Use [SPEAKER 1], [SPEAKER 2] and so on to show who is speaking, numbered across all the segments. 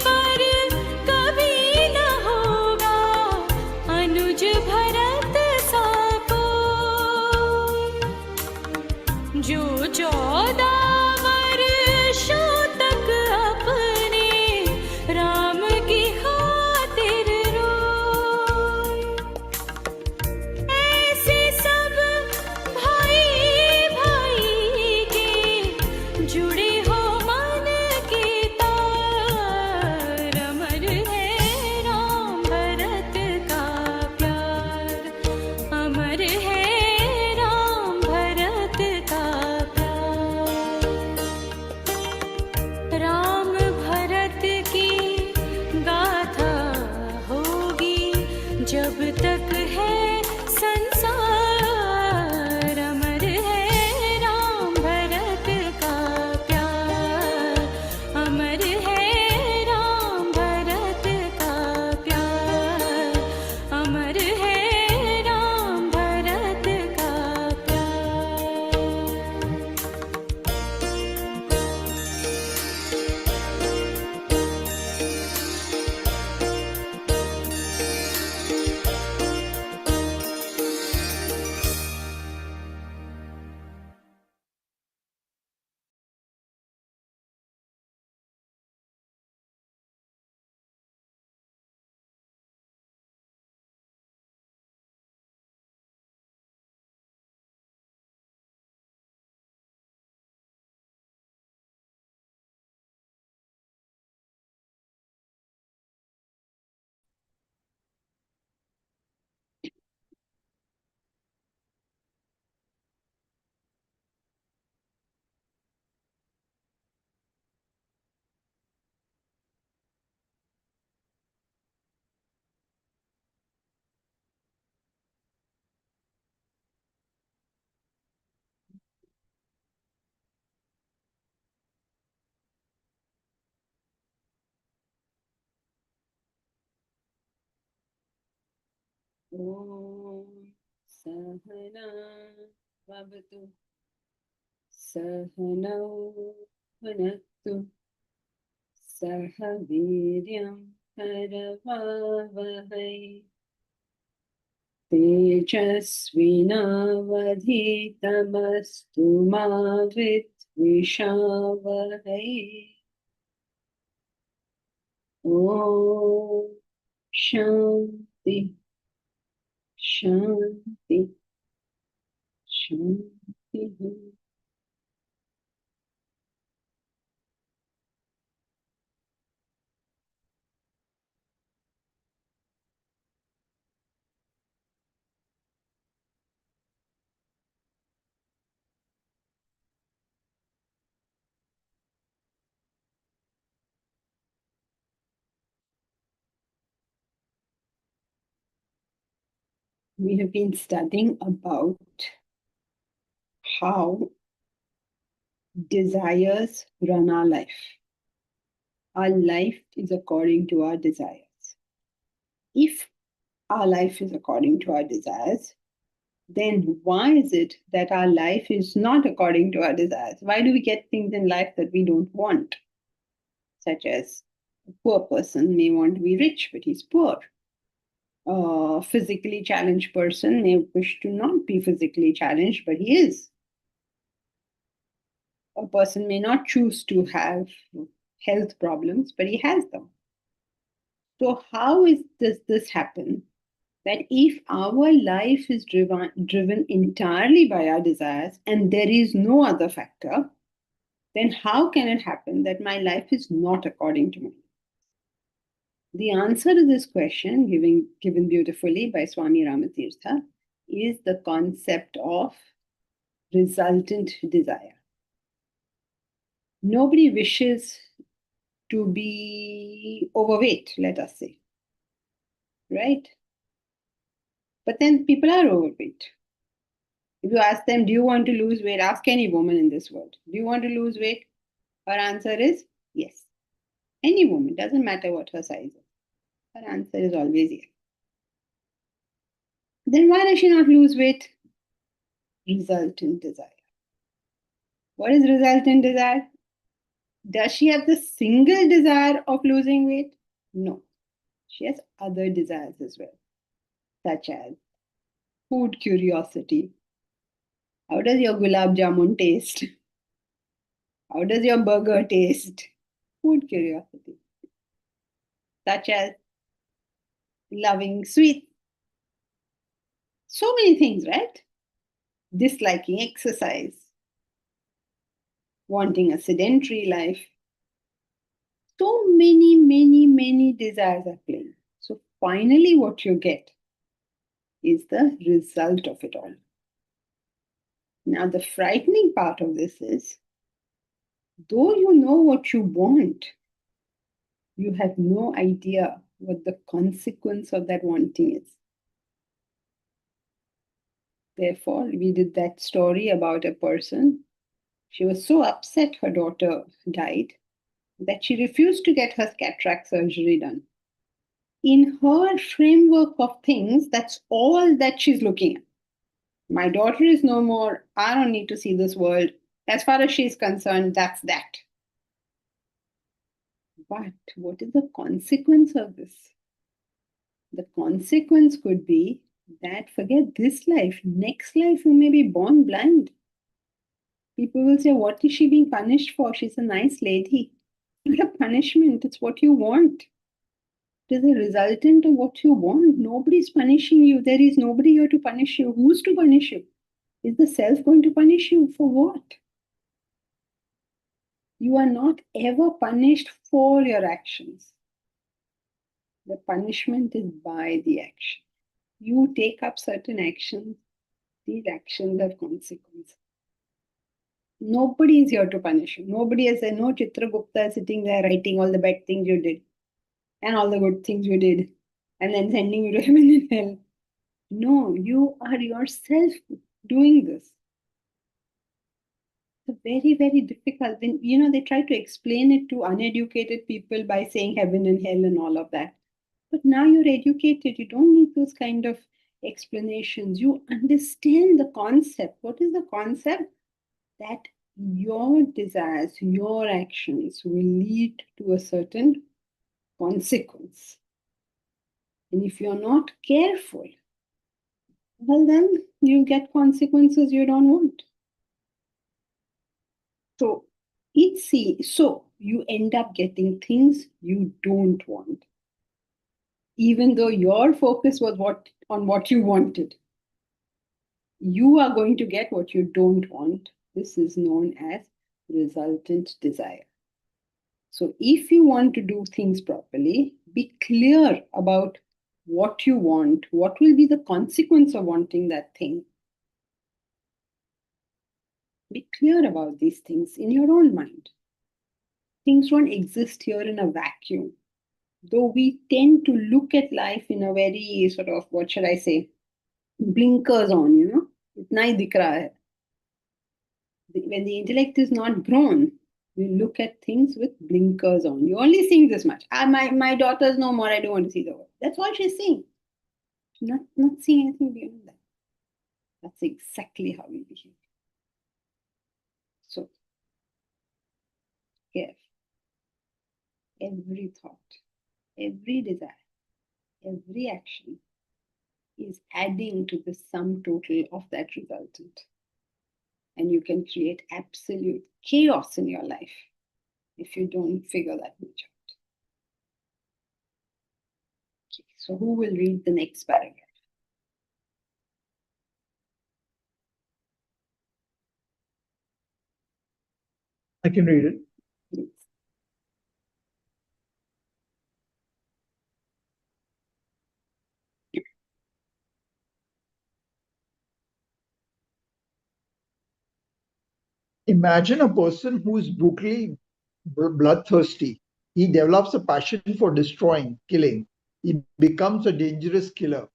[SPEAKER 1] पर कभी न होगा अनुज भरत सा कोई, जो 14 वर्षों तक अपने राम की खातिर रोए। ऐसे सब भाई भाई के जुड़े हो मन के तार, अमर है राम भरत का प्यार, अमर है राम भरत का प्यार। राम भरत की गाथा होगी जब तक है संसार, अमर है राम भरत का प्यार, अमर है राम भरत का प्यार, अमर है राम भरत का प्यार।
[SPEAKER 2] ॐ सहना भवतु सहनौ भुनक्तु सह वीर्यं करवावहै तेजस्विनावधीतमस्तु मा विद्विषावहै। ॐ शान्ति शान्ति शान्तिः। We have been studying about how desires run our life. Our life is according to our desires. If our life is according to our desires, then why is it that our life is not according to our desires? Why do we get things in life that we don't want? Such as a poor person may want to be rich, but he's poor. A physically challenged person may wish to not be physically challenged, but he is. A person may not choose to have health problems, but he has them. So, how does this happen? That if our life is driven entirely by our desires and there is no other factor, then how can it happen that my life is not according to me? The answer to this question, given beautifully by Swami Ramatirtha, is the concept of resultant desire. Nobody wishes to be overweight, let us say, right? But then people are overweight. If you ask them, do you want to lose weight? Ask any woman in this world, do you want to lose weight? Her answer is yes. Any woman, doesn't matter what her size is. Her answer is always yes. Then why does she not lose weight? Resultant desire. What is resultant desire? Does she have the single desire of losing weight? No. She has other desires as well, such as food curiosity. How does your gulab jamun taste? How does your burger taste? Food curiosity, such as loving sweet. So many things, right? Disliking exercise, wanting a sedentary life. So many, many, many desires are playing. So finally, what you get is the result of it all. Now, the frightening part of this is, though you know what you want, you have no idea what the consequence of that wanting is. Therefore, we did that story about a person. She was so upset her daughter died that she refused to get her cataract surgery done. In her framework of things, that's all that she's looking at. My daughter is no more. I don't need to see this world. As far as she's concerned, that's that. But what is the consequence of this? The consequence could be that forget this life, next life you may be born blind. People will say, what is she being punished for? She's a nice lady. It's not a punishment, it's what you want. It is a resultant of what you want. Nobody's punishing you. There is nobody here to punish you. Who's to punish you? Is the self going to punish you for what? You are not ever punished for your actions. The punishment is by the action. You take up certain actions, these actions have consequences. Nobody is here to punish you. Nobody has said, no Chitragupta is sitting there writing all the bad things you did and all the good things you did and then sending you to heaven and hell. No, you are yourself doing this. It's very, very difficult. When, they try to explain it to uneducated people by saying heaven and hell and all of that. But now you're educated. You don't need those kind of explanations. You understand the concept. What is the concept? That your desires, your actions will lead to a certain consequence. And if you're not careful, well, then you get consequences you don't want. So you end up getting things you don't want, even though your focus was on what you wanted. You are going to get what you don't want. This is known as resultant desire. So if you want to do things properly, be clear about what you want, what will be the consequence of wanting that thing. Be clear about these things in your own mind. Things don't exist here in a vacuum. Though we tend to look at life in a very sort of, what should I say, blinkers on, itna hi dikh raha hai. When the intellect is not grown, we look at things with blinkers on. You're only seeing this much. My daughter's no more. I don't want to see the world. That's all she's seeing. Not seeing anything beyond that. That's exactly how we behave. So, here, every thought, every desire, every action is adding to the sum total of that resultant. And you can create absolute chaos in your life if you don't figure that much out. Okay, so who will read the next paragraph?
[SPEAKER 3] I can read it.
[SPEAKER 2] Please.
[SPEAKER 3] Imagine a person who is brutally bloodthirsty. He develops a passion for destroying, killing. He becomes a dangerous killer.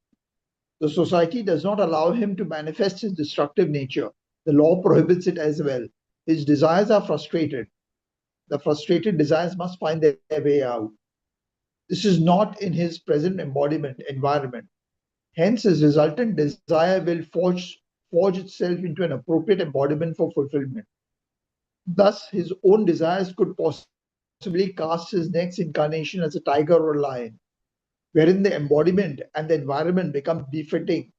[SPEAKER 3] The society does not allow him to manifest his destructive nature. The law prohibits it as well. His desires are frustrated. The frustrated desires must find their way out. This is not in his present embodiment environment. Hence, his resultant desire will forge itself into an appropriate embodiment for fulfillment. Thus, his own desires could possibly cast his next incarnation as a tiger or a lion, wherein the embodiment and the environment become befitting,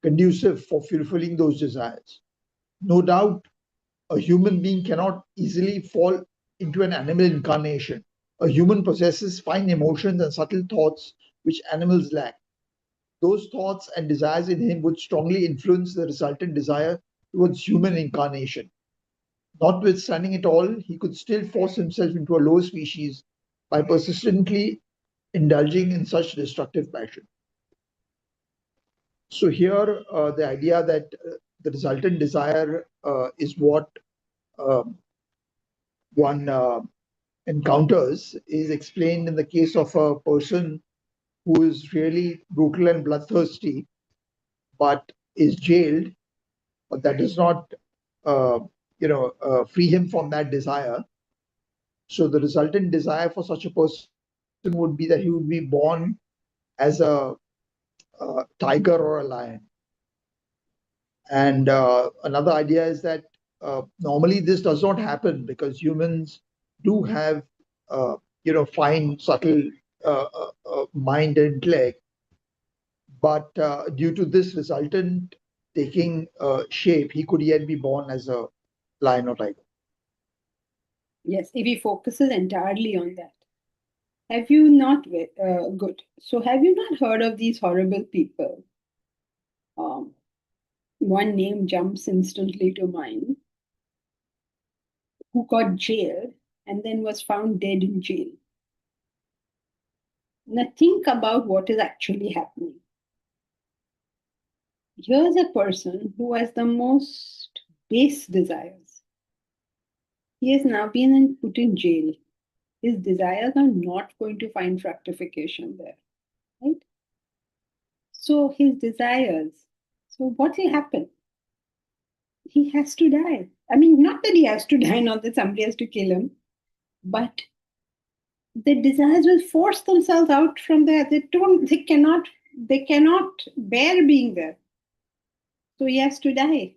[SPEAKER 3] conducive for fulfilling those desires. No doubt, a human being cannot easily fall into an animal incarnation. A human possesses fine emotions and subtle thoughts which animals lack. Those thoughts and desires in him would strongly influence the resultant desire towards human incarnation. Notwithstanding it all, he could still force himself into a lower species by persistently indulging in such destructive passion. So here, the idea that the resultant desire is what um one encounters is explained in the case of a person who is really brutal and bloodthirsty, but is jailed. But that does not, uh, free him from that desire. So the resultant desire for such a person would be that he would be born as a tiger or a lion. And another idea is that normally this does not happen because humans do have, fine, subtle mind and intellect. But due to this resultant taking shape, he could yet be born as a lion or tiger.
[SPEAKER 2] Yes, if he focuses entirely on that. Have you not, good. So, have you not heard of these horrible people? Um, One name jumps instantly to mind who got jailed and then was found dead in jail. Now, think about what is actually happening. Here's a person who has the most base desires. He has now been put in jail. His desires are not going to find fructification there, right? So, his desires. So, what will happen? He has to die. I mean, not that he has to die, not that somebody has to kill him, but the desires will force themselves out from there. They cannot bear being there. So he has to die.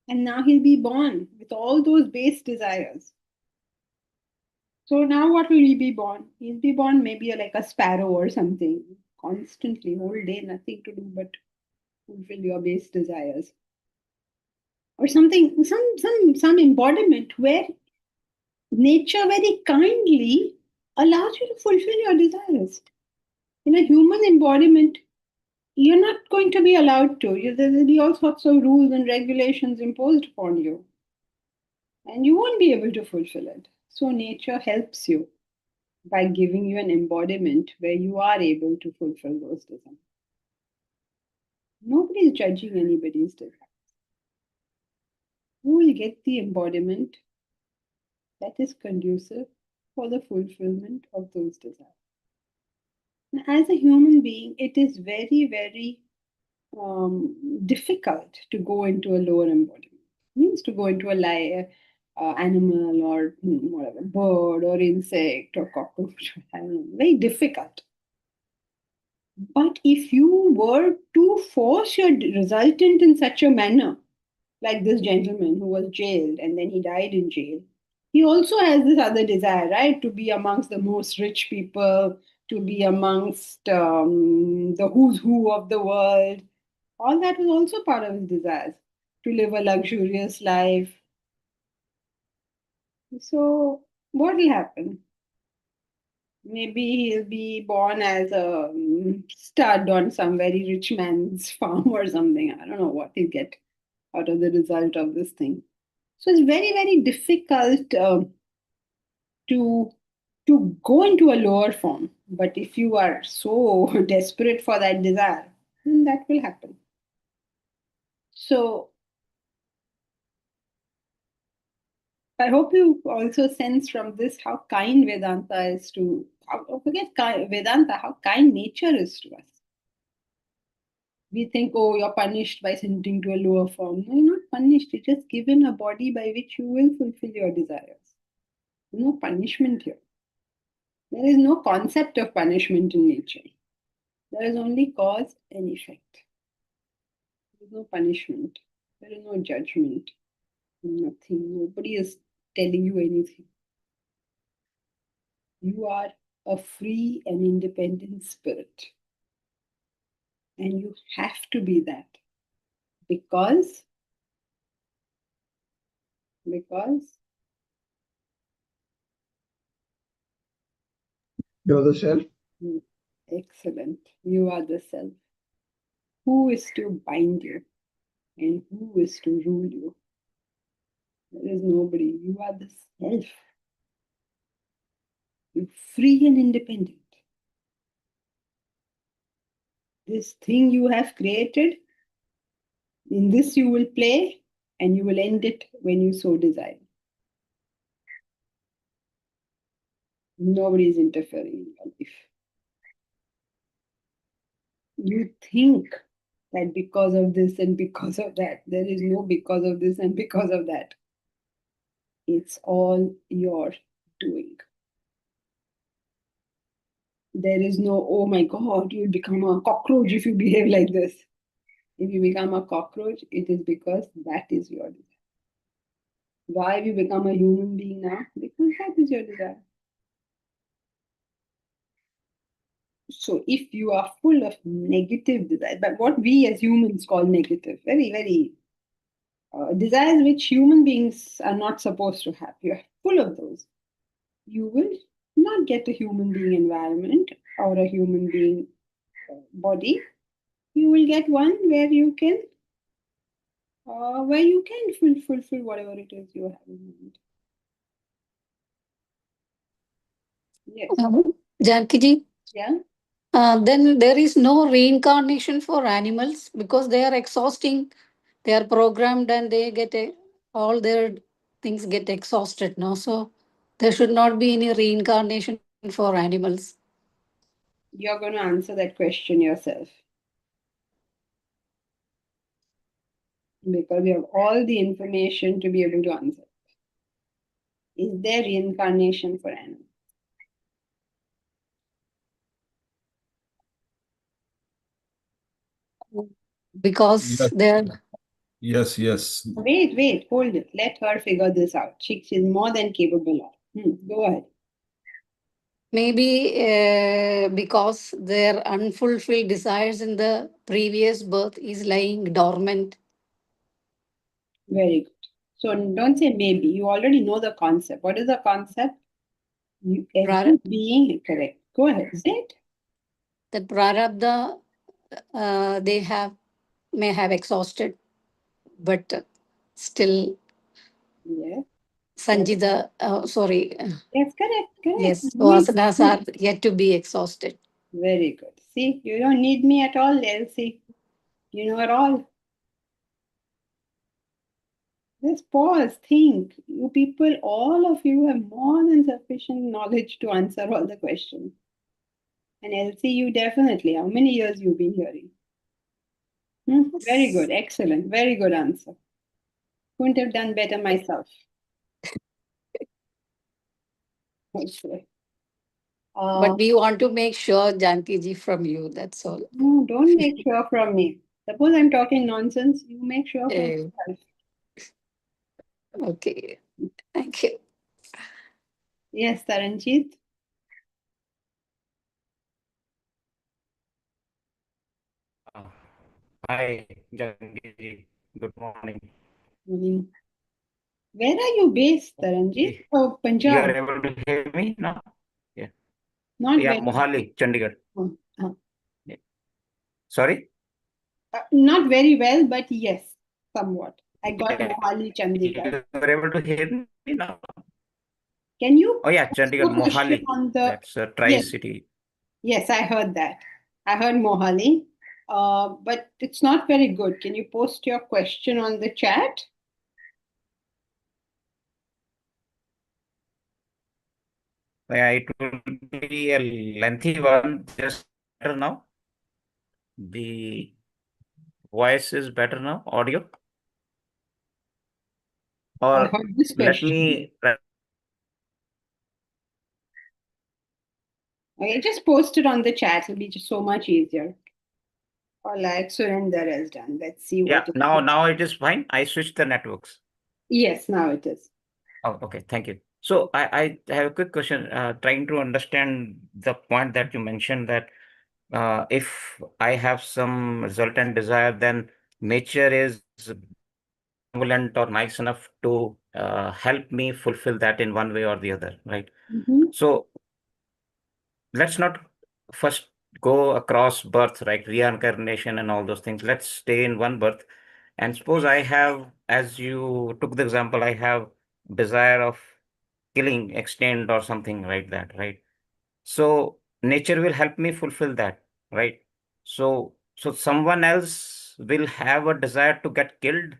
[SPEAKER 2] And now he'll be born with all those base desires. So now what will he be born? He'll be born maybe like a sparrow or something, constantly, whole day, nothing to do but fulfill your base desires. Or something, some embodiment where nature very kindly allows you to fulfill your desires. In a human embodiment, you're not going to be allowed to. There will be all sorts of rules and regulations imposed upon you, and you won't be able to fulfill it. So, nature helps you by giving you an embodiment where you are able to fulfill those desires. Nobody is judging anybody's desires. You will get the embodiment that is conducive for the fulfillment of those desires. Now, as a human being, it is very, very difficult to go into a lower embodiment. It means to go into a animal or whatever, bird or insect or cockroach, I don't know, very difficult. But if you were to force your resultant in such a manner, like this gentleman who was jailed and then he died in jail, he also has this other desire, right? To be amongst the most rich people, to be amongst the who's who of the world. All that was also part of his desires to live a luxurious life. So, what will happen? Maybe he'll be born as a stud on some very rich man's farm or something. I don't know what he'll get out of the result of this thing. So, it's very, very difficult to go into a lower form. But if you are so desperate for that desire, then that will happen. So, I hope you also sense from this how kind Vedanta is to, Vedanta, how kind nature is to us. We think, oh, you're punished by sending to a lower form. No, you're not punished. You're just given a body by which you will fulfill your desires. There's no punishment here. There is no concept of punishment in nature. There is only cause and effect. There is no punishment. There is no judgment. Nothing. Nobody is telling you anything. You are a free and independent spirit. And you have to be that. Because
[SPEAKER 3] You're the self.
[SPEAKER 2] excellent. You are the self. Who is to bind you and who is to rule you? There is nobody. You are the self. You're free and independent. This thing you have created, in this you will play and you will end it when you so desire. Nobody is interfering in your life. You think that because of this and because of that, there is no because of this and because of that. It's all your doing. There is no, oh my God, you'll become a cockroach if you behave like this. If you become a cockroach, it is because that is your desire. Why have you become a human being now? Because that is your desire. So if you are full of negative desire, but what we as humans call negative, very, very desires which human beings are not supposed to have, you're full of those, you will not get a human being environment or a human being body. You will get one where you can fulfill whatever it is you have in mind. Yes.
[SPEAKER 4] Janki ji,
[SPEAKER 2] Yeah.
[SPEAKER 4] then there is no reincarnation for animals because they are exhausting. They are programmed and they get all their things get exhausted. No, so there should not be any reincarnation for animals.
[SPEAKER 2] You're going to answer that question yourself. Because you have all the information to be able to answer. Is there reincarnation for animals?
[SPEAKER 4] Because
[SPEAKER 5] Yes,
[SPEAKER 4] they're
[SPEAKER 5] yes.
[SPEAKER 2] Wait, hold it. Let her figure this out. She's more than capable of. Go ahead.
[SPEAKER 4] maybe because their unfulfilled desires in the previous birth is lying dormant.
[SPEAKER 2] Very good. So don't say maybe. You already know the concept. What is the concept? Every being, correct. Go ahead. Say it.
[SPEAKER 4] That prarabdha they may have exhausted, but still
[SPEAKER 2] Yes.
[SPEAKER 4] Sanjita, sorry,
[SPEAKER 2] Yes, correct.
[SPEAKER 4] yes,
[SPEAKER 2] Me.
[SPEAKER 4] vasanas are yet to be exhausted.
[SPEAKER 2] Very good. See, you don't need me at all, Elsie. You know it all. Just pause, think. You people, all of you have more than sufficient knowledge to answer all the questions. And Elsie, you definitely. How many years you've been hearing? Very good, excellent, very good answer. Couldn't have done better myself. Okay.
[SPEAKER 4] But we want to make sure, Janki ji, from you. That's all.
[SPEAKER 2] No, don't make sure from me. Suppose I'm talking nonsense, you make sure from
[SPEAKER 4] Eh,
[SPEAKER 2] yourself.
[SPEAKER 4] Okay. Thank you.
[SPEAKER 2] Yes, Taranjit.
[SPEAKER 6] Hi, Jangi. Good morning.
[SPEAKER 2] Morning. Where are you based, Taranjit? Oh,
[SPEAKER 6] You are
[SPEAKER 2] Punjab.
[SPEAKER 6] able to hear me now? Yeah.
[SPEAKER 2] Not
[SPEAKER 6] Yeah,
[SPEAKER 2] very
[SPEAKER 6] Mohali, Chandigarh.
[SPEAKER 2] well.
[SPEAKER 6] Yeah. Sorry?
[SPEAKER 2] Not very well, but yes, somewhat. I got
[SPEAKER 6] Yeah.
[SPEAKER 2] Mohali, Chandigarh.
[SPEAKER 6] You are able to hear me now?
[SPEAKER 2] Can you
[SPEAKER 6] Oh, yeah,
[SPEAKER 2] put
[SPEAKER 6] Chandigarh,
[SPEAKER 2] your question
[SPEAKER 6] Mohali.
[SPEAKER 2] on the?
[SPEAKER 6] That's a
[SPEAKER 2] Yes,
[SPEAKER 6] tri-city.
[SPEAKER 2] yes, I heard that. I heard Mohali, but it's not very good. Can you post your question on the chat?
[SPEAKER 6] Yeah, it will be a lengthy one. Just better now. The voice is better now, audio.
[SPEAKER 2] I
[SPEAKER 6] Or
[SPEAKER 2] heard this
[SPEAKER 6] let
[SPEAKER 2] question.
[SPEAKER 6] me.
[SPEAKER 2] Okay, just post it on the chat. It'll be just so much easier. Or like Surinder has done. Let's see
[SPEAKER 6] Yeah,
[SPEAKER 2] what it is.
[SPEAKER 6] now it is fine. I switched the networks.
[SPEAKER 2] Yes, now it is.
[SPEAKER 6] Oh, okay. Thank you. So I have a quick question, trying to understand the point that you mentioned that if I have some resultant desire, then nature is benevolent or nice enough to help me fulfill that in one way or the other, right?
[SPEAKER 2] Mhm.
[SPEAKER 6] So let's not first go across birth, right? Reincarnation and all those things. Let's stay in one birth. And suppose I have, as you took the example, I have desire of killing, extend or something like that, right? So nature will help me fulfill that, right? So someone else will have a desire to get killed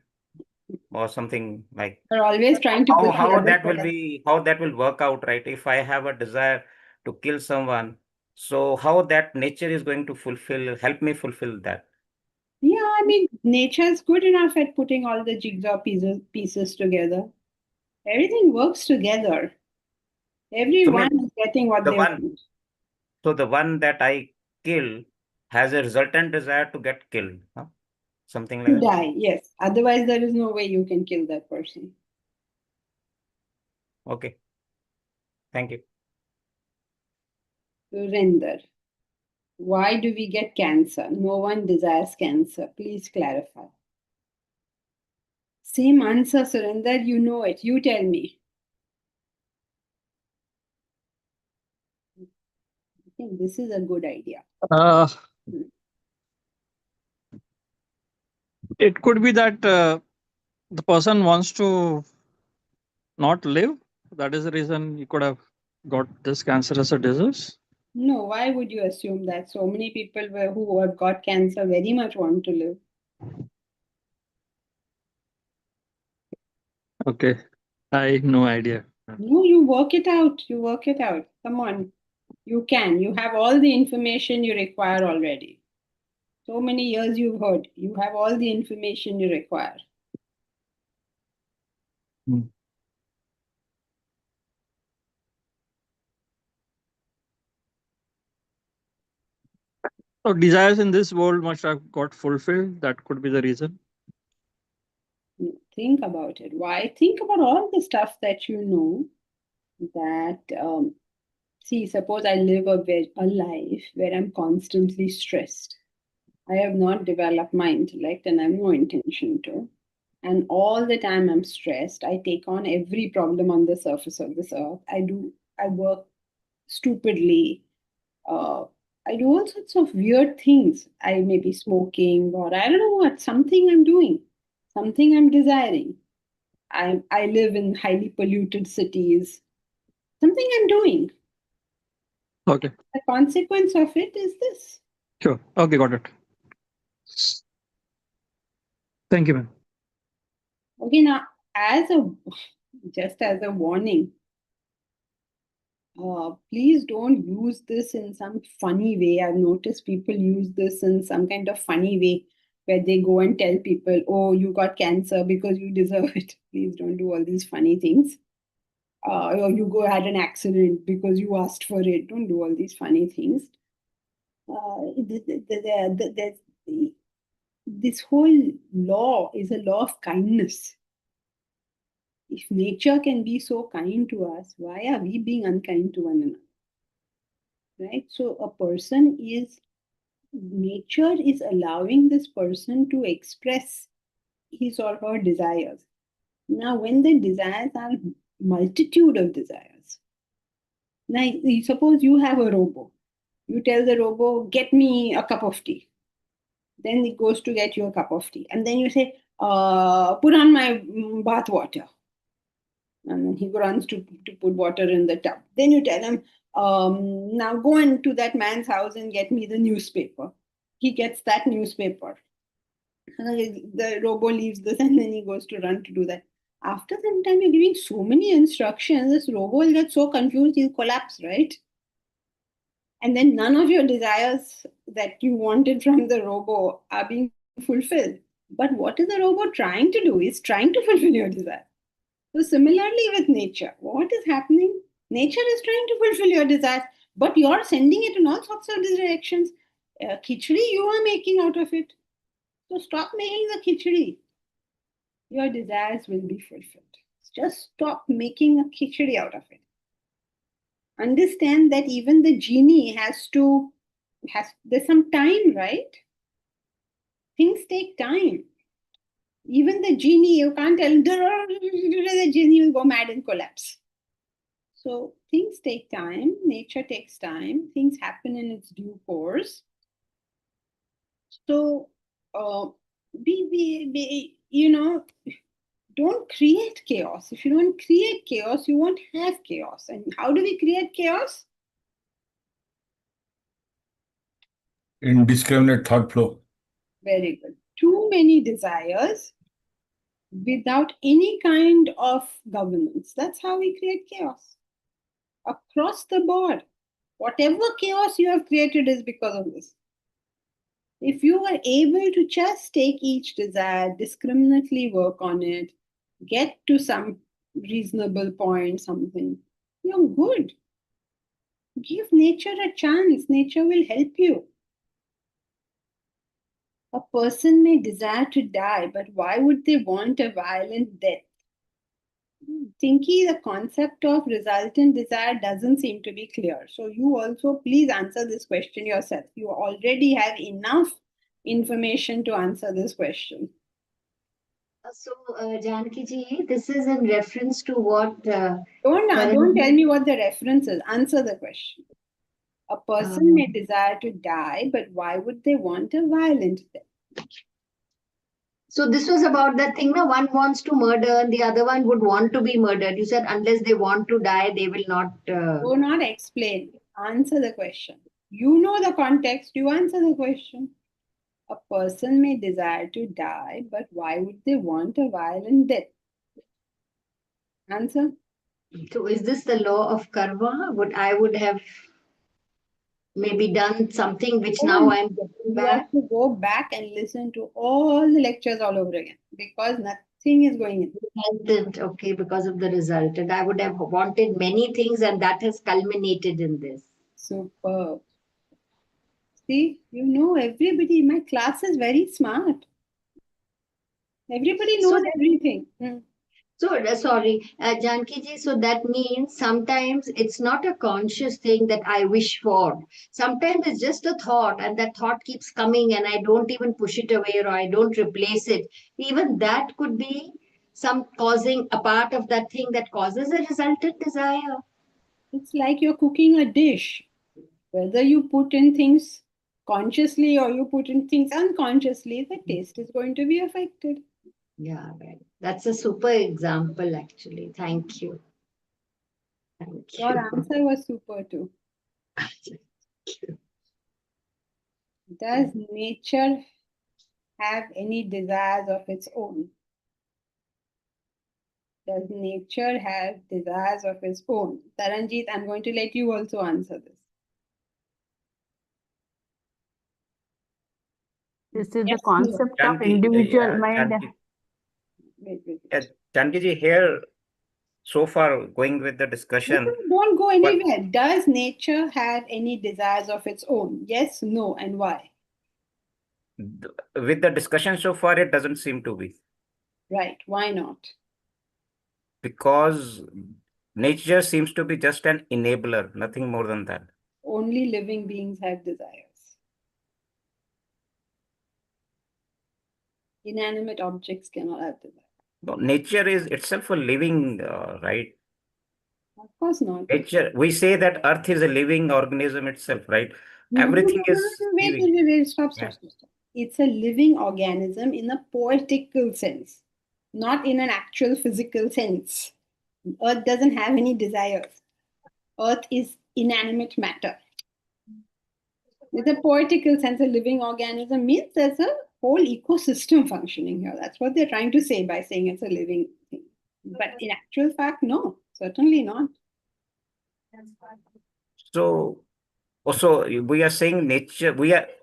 [SPEAKER 6] or something like
[SPEAKER 2] You're always trying to
[SPEAKER 6] how
[SPEAKER 2] put the
[SPEAKER 6] how
[SPEAKER 2] other
[SPEAKER 6] that will
[SPEAKER 2] person.
[SPEAKER 6] be how that will work out, right? If I have a desire to kill someone, so how that nature is going to help me fulfill that?
[SPEAKER 2] Yeah, I mean, nature is good enough at putting all the jigsaw pieces together. Everything works together.
[SPEAKER 6] So
[SPEAKER 2] Everyone
[SPEAKER 6] mean
[SPEAKER 2] is getting what
[SPEAKER 6] the
[SPEAKER 2] they
[SPEAKER 6] one
[SPEAKER 2] want.
[SPEAKER 6] the one that I kill has a resultant desire to get killed, huh? Something like
[SPEAKER 2] To
[SPEAKER 6] that.
[SPEAKER 2] die, yes. Otherwise, there is no way you can kill that person.
[SPEAKER 6] Okay, thank you.
[SPEAKER 2] Surrender. Why do we get cancer? No one desires cancer. Please clarify. Same answer, Surinder. You know it. You tell me. I think this is a good idea.
[SPEAKER 7] Uh, it could be that the person wants to not live. That is the reason he could have got this cancer as a disease.
[SPEAKER 2] No, why would you assume that? So many people who have got cancer very much want to live.
[SPEAKER 7] Okay, I no idea.
[SPEAKER 2] No, you work it out. You work it out. Come on. You can. You have all the information you require already. So many years you've heard. You have all the information you require.
[SPEAKER 7] Hmm. So desires in this world must have got fulfilled. That could be the reason.
[SPEAKER 2] Think about it. Why? Think about all the stuff that you know that, see, suppose I live a life where I'm constantly stressed. I have not developed my intellect and I have no intention to. And all the time I'm stressed. I take on every problem on the surface of this earth. I work stupidly. Uh, I do all sorts of weird things. I may be smoking or I don't know what, something I'm doing, something I'm desiring. I live in highly polluted cities. Something I'm doing.
[SPEAKER 7] Okay,
[SPEAKER 2] The consequence of it is this.
[SPEAKER 7] sure. Okay, got it. Thank you, ma'am.
[SPEAKER 2] Okay, now as a just as a warning, please don't use this in some funny way. I've noticed people use this in some kind of funny way where they go and tell people, oh, you got cancer because you deserve it. Please don't do all these funny things. Or you go had an accident because you asked for it. Don't do all these funny things. This whole law is a law of kindness. If nature can be so kind to us, why are we being unkind to one another? Right? So a person is, nature is allowing this person to express his or her desires. Now, when the desires are multitude of desires, now suppose you have a robo, you tell the robo, get me a cup of tea. Then it goes to get you a cup of tea. And then you say, put on my bath water. And then he runs to put water in the tub. Then you tell him, now go into that man's house and get me the newspaper. He gets that newspaper. The robo leaves this and then he goes to run to do that. After some time, you're giving so many instructions, this robo will get so confused, he'll collapse, right? And then none of your desires that you wanted from the robo are being fulfilled. But what is the robo trying to do? Is trying to fulfill your desire. So similarly with nature, what is happening? Nature is trying to fulfill your desires, but you're sending it in all sorts of directions. Khichdi you are making out of it. So stop making the khichdi. Your desires will be fulfilled. Just stop making a khichdi out of it. Understand that even the genie there's some time, right? Things take time. Even the genie, you can't tell the genie will go mad and collapse. So things take time, nature takes time, things happen in its due course. So don't create chaos. If you don't create chaos, you won't have chaos. And how do we create chaos?
[SPEAKER 5] Indiscriminate thought flow.
[SPEAKER 2] Very good. Too many desires without any kind of governance. That's how we create chaos. Across the board, whatever chaos you have created is because of this. If you are able to just take each desire, discriminately work on it, get to some reasonable point, something, you're good. Give nature a chance. Nature will help you. A person may desire to die, but why would they want a violent death? Tinky, the concept of resultant desire doesn't seem to be clear. So you also please answer this question yourself. You already have enough information to answer this question.
[SPEAKER 8] So, Janaki ji, this is in reference to what?
[SPEAKER 2] Don't tell me what the reference is. Answer the question. A person may desire to die, but why would they want a violent death?
[SPEAKER 8] So this was about that thing, no? One wants to murder and the other one would want to be murdered. You said unless they want to die, they will not.
[SPEAKER 2] Do not explain. Answer the question. You know the context. You answer the question. A person may desire to die, but why would they want a violent death? Answer.
[SPEAKER 8] So is this the law of karma? I would have maybe done something which now I'm getting
[SPEAKER 2] You
[SPEAKER 8] back.
[SPEAKER 2] have to go back and listen to all the lectures all over again because nothing is going in.
[SPEAKER 8] Resultant, okay, because of the resultant. I would have wanted many things and that has culminated in this.
[SPEAKER 2] Superb. See, you know everybody. My class is very smart. Everybody knows everything.
[SPEAKER 8] So, sorry, Janki ji, so that means sometimes it's not a conscious thing that I wish for. Sometimes it's just a thought and that thought keeps coming and I don't even push it away or I don't replace it. Even that could be some causing a part of that thing that causes a resultant desire.
[SPEAKER 2] It's like you're cooking a dish. Whether you put in things consciously or you put in things unconsciously, the taste is going to be affected.
[SPEAKER 8] Yeah, right. That's a super example, actually. Thank you. Thank
[SPEAKER 2] Your
[SPEAKER 8] you.
[SPEAKER 2] answer was super too. Does nature have any desires of its own? Does nature have desires of its own? Taranjit, I'm going to let you also answer this.
[SPEAKER 9] This is
[SPEAKER 2] Yes,
[SPEAKER 9] the concept of
[SPEAKER 6] Janki,
[SPEAKER 9] individual mind.
[SPEAKER 6] Janki ji, here, so far, going with the discussion.
[SPEAKER 2] Don't go anywhere. Does nature have any desires of its own? Yes, no, and why?
[SPEAKER 6] With the discussion so far, it doesn't seem to be.
[SPEAKER 2] Right, why not?
[SPEAKER 6] Because nature seems to be just an enabler, nothing more than that.
[SPEAKER 2] Only living beings have desires. Inanimate objects cannot have desires.
[SPEAKER 6] No, nature is itself a living, right?
[SPEAKER 2] Of course not.
[SPEAKER 6] Nature, we say that Earth is a living organism itself, right? Everything is living.
[SPEAKER 2] Wait, stop. It's a living organism in a poetical sense, not in an actual physical sense. Earth doesn't have any desires. Earth is inanimate matter. With a poetical sense, a living organism means there's a whole ecosystem functioning here. That's what they're trying to say by saying it's a living thing. But in actual fact, no, certainly not.
[SPEAKER 6] So, also, we are saying nature,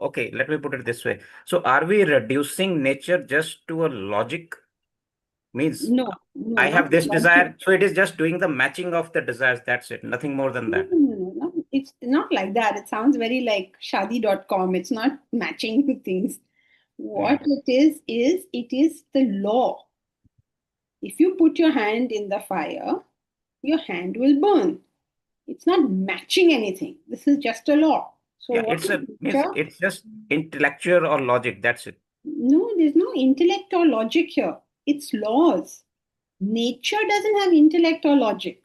[SPEAKER 6] okay, let me put it this way. So, are we reducing nature just to a logic? Means,
[SPEAKER 2] No,
[SPEAKER 6] I have this
[SPEAKER 2] not
[SPEAKER 6] desire, so it is just doing the matching of the desires, that's it, nothing more than that.
[SPEAKER 2] No. It's not like that. It sounds very like shadi.com. It's not matching the things. What it is the law. If you put your hand in the fire, your hand will burn. It's not matching anything. This is just a law. So
[SPEAKER 6] Yeah,
[SPEAKER 2] what
[SPEAKER 6] it's
[SPEAKER 2] is nature?
[SPEAKER 6] it's just intellectual or logic. That's it.
[SPEAKER 2] No, there's no intellect or logic here. It's laws. Nature doesn't have intellect or logic.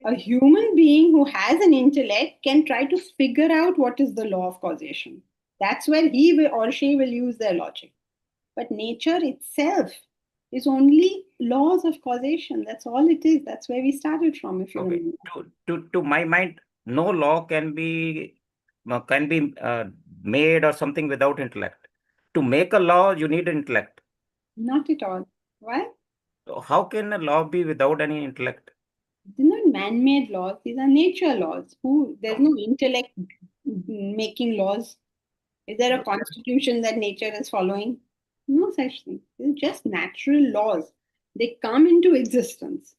[SPEAKER 2] A human being who has an intellect can try to figure out what is the law of causation. That's where he will, or she will use their logic. But nature itself is only laws of causation. That's all it is. That's where we started from, if you
[SPEAKER 6] Okay.
[SPEAKER 2] remember.
[SPEAKER 6] To my mind, no law can be made or something without intellect. To make a law, you need intellect.
[SPEAKER 2] Not at all. Why?
[SPEAKER 6] So how can a law be without any intellect?
[SPEAKER 2] They're not man-made laws. These are nature laws. There's no intellect making laws. Is there a constitution that nature is following? No such thing. It's just natural laws. They come into existence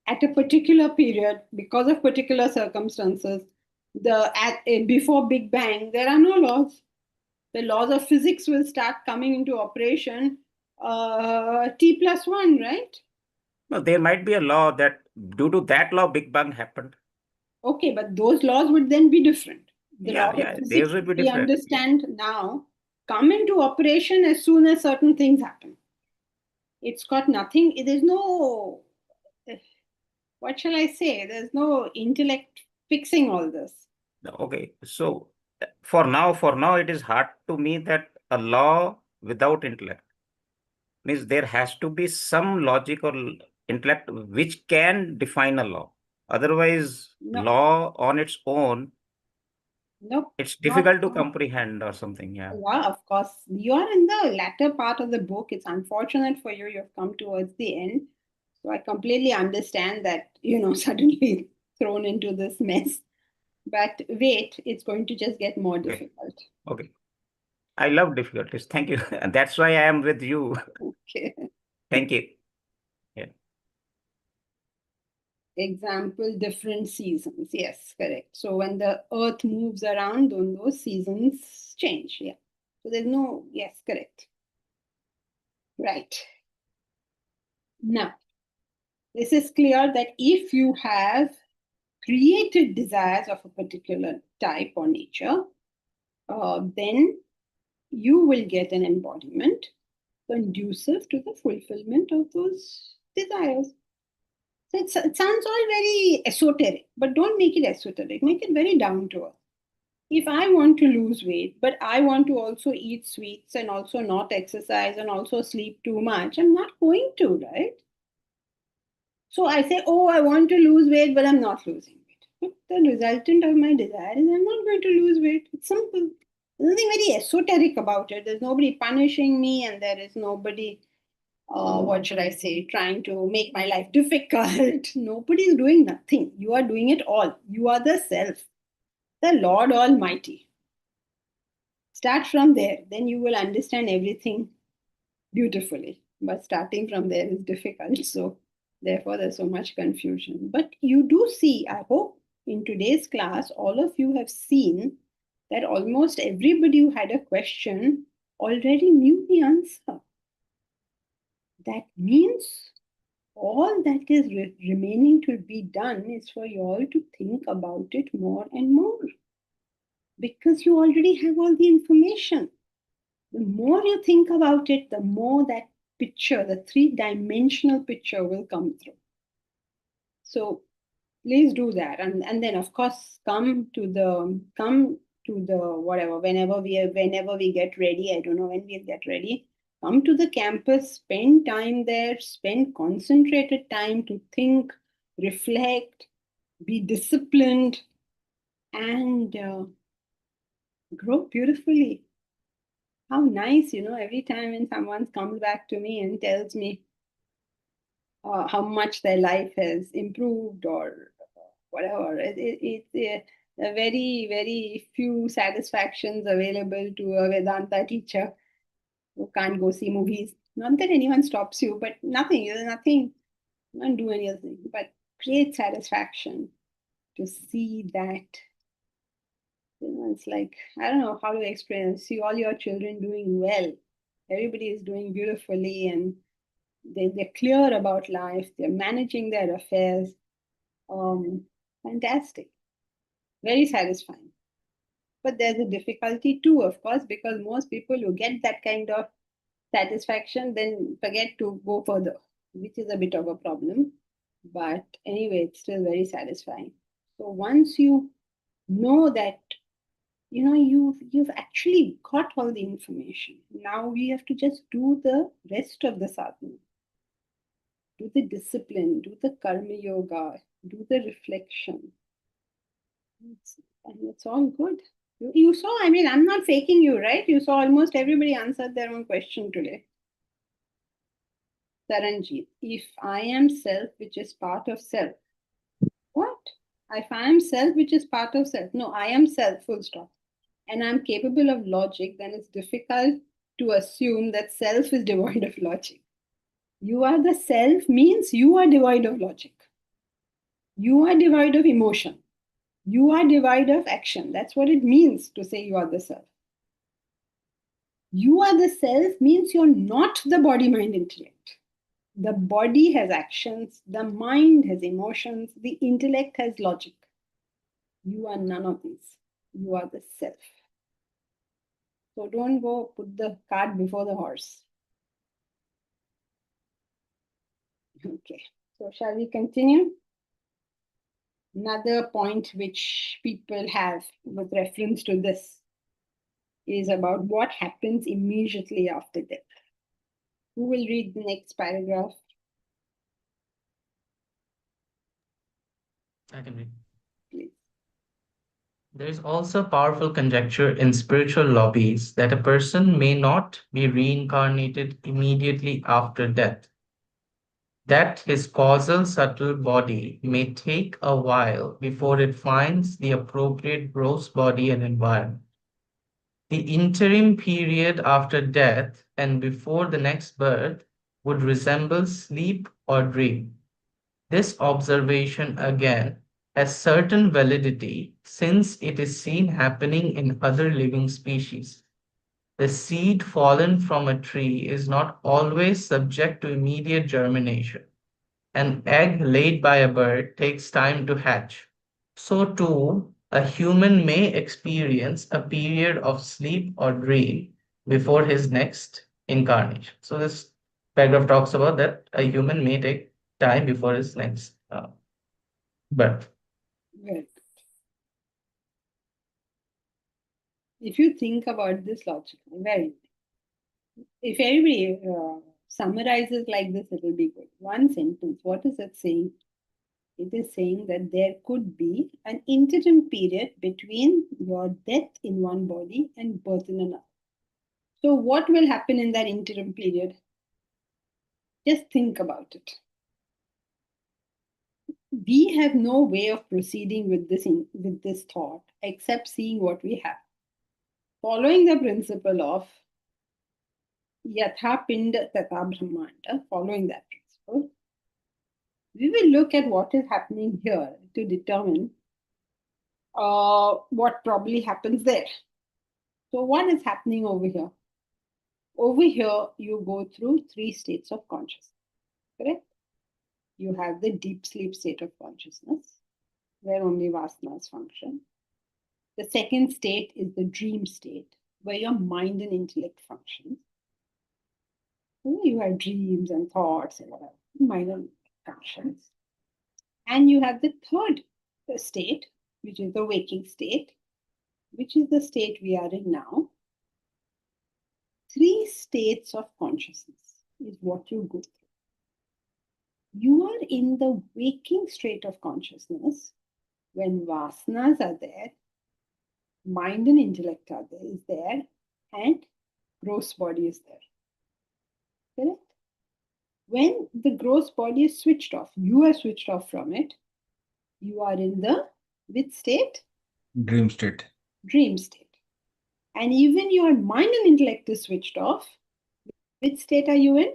[SPEAKER 2] at a particular period because of particular circumstances. Before Big Bang, there are no laws. The laws of physics will start coming into operation T+1, right?
[SPEAKER 6] No, there might be a law that due to that law, Big Bang happened.
[SPEAKER 2] Okay, but those laws would then be different. The
[SPEAKER 6] Yeah,
[SPEAKER 2] laws
[SPEAKER 6] yeah,
[SPEAKER 2] of
[SPEAKER 6] theirs
[SPEAKER 2] physics
[SPEAKER 6] would be
[SPEAKER 2] we
[SPEAKER 6] different.
[SPEAKER 2] understand now come into operation as soon as certain things happen. It's got nothing, there's no, what shall I say? There's no intellect fixing all this.
[SPEAKER 6] Okay, so for now, it is hard to me that a law without intellect means there has to be some logic or intellect which can define a law. Otherwise,
[SPEAKER 2] No,
[SPEAKER 6] law on its own,
[SPEAKER 2] no,
[SPEAKER 6] it's
[SPEAKER 2] not.
[SPEAKER 6] difficult to comprehend or something. Yeah.
[SPEAKER 2] Yeah, of course. You are in the latter part of the book. It's unfortunate for you. You've come towards the end. So I completely understand that, suddenly thrown into this mess. But wait, it's going to just get more
[SPEAKER 6] Okay.
[SPEAKER 2] difficult.
[SPEAKER 6] Okay. I love difficulties. Thank you. And that's why I am with you.
[SPEAKER 2] Okay.
[SPEAKER 6] Thank you. Yeah.
[SPEAKER 2] Example, different seasons. Yes, correct. So when the earth moves around, then those seasons change. Yeah. So there's no, yes, correct. Right. Now, this is clear that if you have created desires of a particular type or nature, then you will get an embodiment conducive to the fulfillment of those desires. So it sounds all very esoteric, but don't make it esoteric. Make it very down to earth. If I want to lose weight, but I want to also eat sweets and also not exercise and also sleep too much, I'm not going to, right? So I say, oh, I want to lose weight, but I'm not losing weight. But the resultant of my desire is I'm not going to lose weight. It's simple. There's nothing very esoteric about it. There's nobody punishing me, and there is nobody, what should I say, trying to make my life difficult. Nobody's doing nothing. You are doing it all. You are the self, the Lord Almighty. Start from there. Then you will understand everything beautifully. But starting from there is difficult. So therefore, there's so much confusion. But you do see, I hope in today's class, all of you have seen that almost everybody who had a question already knew the answer. That means all that is remaining to be done is for you all to think about it more and more. Because you already have all the information. The more you think about it, the more that picture, the three-dimensional picture will come through. So please do that. And then of course come to the whatever, whenever we get ready. I don't know when we get ready. Come to the campus, spend time there, spend concentrated time to think, reflect, be disciplined, and grow beautifully. How nice, every time when someone comes back to me and tells me how much their life has improved or whatever. It's a very, very few satisfactions available to a Vedanta teacher who can't go see movies. Not that anyone stops you, but nothing, nothing, you can't do anything, but great satisfaction to see that. It's like, I don't know how to explain it. See all your children doing well. Everybody is doing beautifully, and They're clear about life, they're managing their affairs. Fantastic. Very satisfying. But there's a difficulty too, of course, because most people who get that kind of satisfaction then forget to go further, which is a bit of a problem. But anyway, it's still very satisfying. So once you know that, you've actually got all the information. Now we have to just do the rest of the sadhana. Do the discipline, do the karma yoga, do the reflection. And it's all good. You saw, I mean, I'm not faking you, right? You saw almost everybody answered their own question today. Saranjit, if I am self, which is part of self. What? If I am self, which is part of self. No, I am self, full stop. And I'm capable of logic, then it's difficult to assume that self is devoid of logic. You are the self means you are devoid of logic. You are devoid of emotion. You are devoid of action. That's what it means to say you are the self. You are the self means you're not the body, mind, intellect. The body has actions, the mind has emotions, the intellect has logic. You are none of these. You are the self. So don't go put the cart before the horse. Okay, so shall we continue? Another point which people have with reference to this is about what happens immediately after death. Who will read the next paragraph?
[SPEAKER 10] I can read.
[SPEAKER 2] Please.
[SPEAKER 10] There is also powerful conjecture in spiritual lobbies that a person may not be reincarnated immediately after death, that his causal subtle body may take a while before it finds the appropriate gross body and environment. The interim period after death and before the next birth would resemble sleep or dream. This observation again has certain validity since it is seen happening in other living species. The seed fallen from a tree is not always subject to immediate germination. An egg laid by a bird takes time to hatch. So too, a human may experience a period of sleep or dream before his next incarnation. So this paragraph talks about that a human may take time before his next birth.
[SPEAKER 2] Very good. If you think about this logically, very good. If everybody summarizes like this, it will be good. One sentence, what is it saying? It is saying that there could be an interim period between your death in one body and birth in another. So what will happen in that interim period? Just think about it. We have no way of proceeding with this thought except seeing what we have. Following the principle of Yatha Pinda Tata Brahmanda, following that principle, we will look at what is happening here to determine what probably happens there. So what is happening over here? Over here, you go through 3 states of consciousness, correct? You have the deep sleep state of consciousness, where only vasanas function. The second state is the dream state, where your mind and intellect functions. You have dreams and thoughts and whatever, mind and functions. And you have the third state, which is the waking state, which is the state we are in now. 3 states of consciousness is what you go through. You are in the waking state of consciousness when vasanas are there, mind and intellect are there, and gross body is there. Correct? When the gross body is switched off, you are switched off from it, you are in the which state?
[SPEAKER 5] Dream state.
[SPEAKER 2] Dream state. And even your mind and intellect is switched off, which state are you in?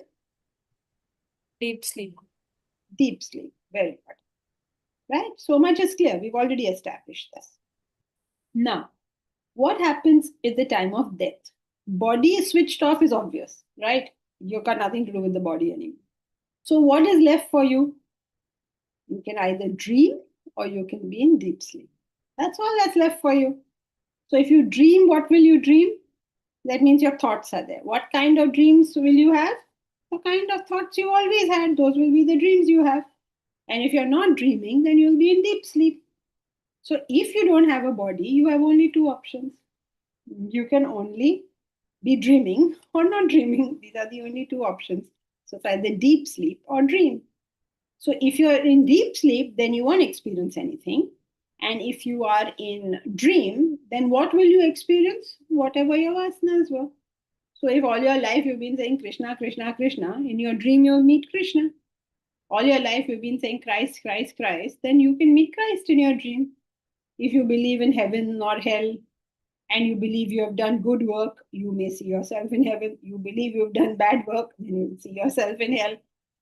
[SPEAKER 1] Deep sleep.
[SPEAKER 2] Deep sleep. Very good. Right? So much is clear. We've already established this. Now, what happens at the time of death? Body is switched off is obvious, right? You've got nothing to do with the body anymore. So what is left for you? You can either dream or you can be in deep sleep. That's all that's left for you. So if you dream, what will you dream? That means your thoughts are there. What kind of dreams will you have? The kind of thoughts you always had, those will be the dreams you have. And if you're not dreaming, then you'll be in deep sleep. So if you don't have a body, you have only two options. You can only be dreaming or not dreaming. These are the only two options. So it's either deep sleep or dream. So if you're in deep sleep, then you won't experience anything. And if you are in dream, then what will you experience? Whatever your vasanas were. So if all your life you've been saying Krishna, Krishna, Krishna, in your dream you'll meet Krishna. All your life you've been saying Christ, Christ, Christ, then you can meet Christ in your dream. If you believe in heaven or hell, and you believe you have done good work, you may see yourself in heaven. You believe you've done bad work, then you will see yourself in hell.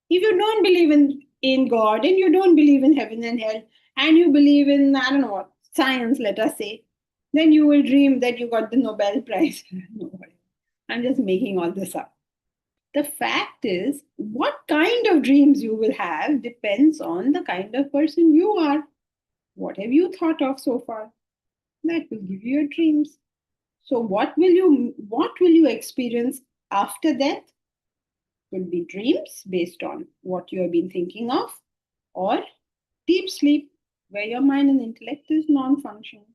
[SPEAKER 2] If you don't believe in God and you don't believe in heaven and hell, and you believe in, I don't know what, science, let us say, then you will dream that you got the Nobel Prize. I'm just making all this up. The fact is, what kind of dreams you will have depends on the kind of person you are. What have you thought of so far? That will give you your dreams. So what will you experience after death? Could be dreams based on what you have been thinking of, or deep sleep where your mind and intellect is non-functional.